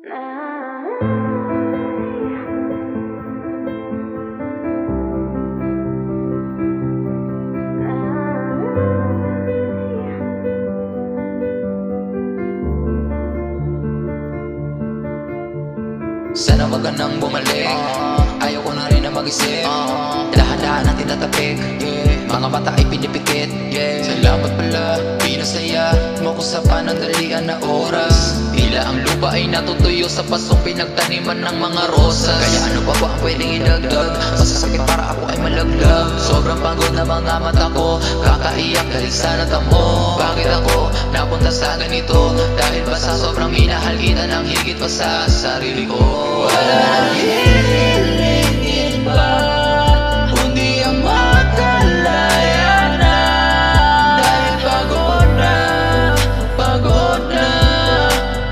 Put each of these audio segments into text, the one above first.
Sana wag ka nang bumalik. Ayaw ko na rin na mag-isip. Dahan-dahan ang tinatapik, mga mata ay pinipikit. Salamat pala, pinasaya mo ko sa panandalian na oras. Tila ang lupa ay natutuyo sa pasong pinagtaniman ng mga rosas. Kaya ano pa ba ang pwedeng idagdag? Masasakit para ako ay malaglag. Sobrang pagod na mga mata ko, kakaiyak dahil sa natamo. Bakit ako napunta sa ganito? Dahil ba sa sobrang minahal kita ng higit pa sa sarili ko? Wala nang hilingin pa, kundi ang makalaya na. Dahil pagod na, pagod na,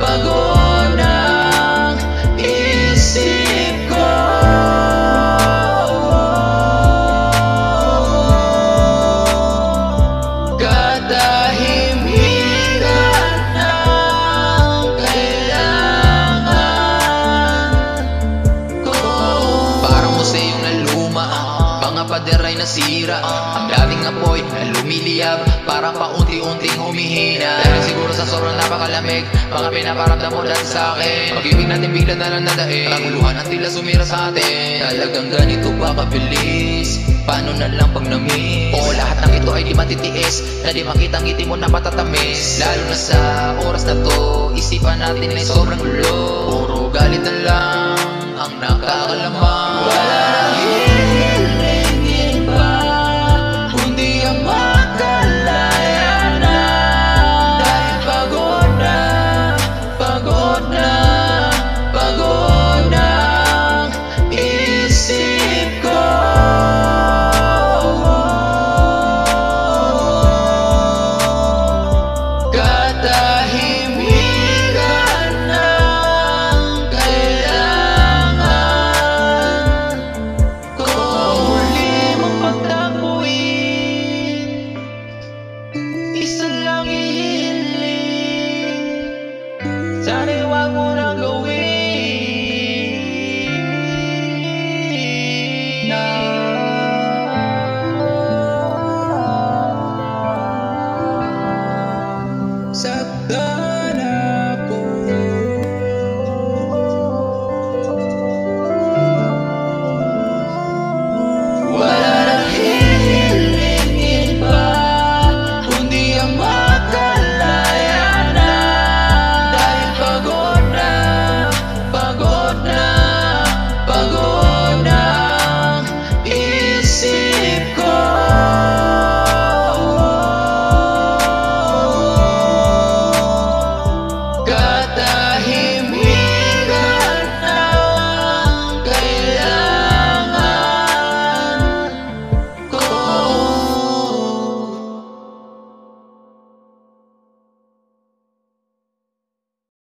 pagod na ang isip ko. Katahimikan ang kailangan ko. Parang museyong na luma, mga pader ay nasira. Ang dating apoy na lumiliyab, parang paunti-unting humihina. Dahil siguro sa sobrang napakalamig, mga pinaparamdam mo dati sa akin. Pag-ibig natin bigla na lang nadaig, kaguluhan ang tila sumira sa atin. Talagang ganito ba kabilis? Paano na lang pag na-miss? Oo, lahat ng ito ay di matitiis, na di makita ang ngiti mo na matatamis. Lalo na sa oras na to, isipan natin ay sobrang gulo. Puro galit na lang ang nakakalamang. Wala nang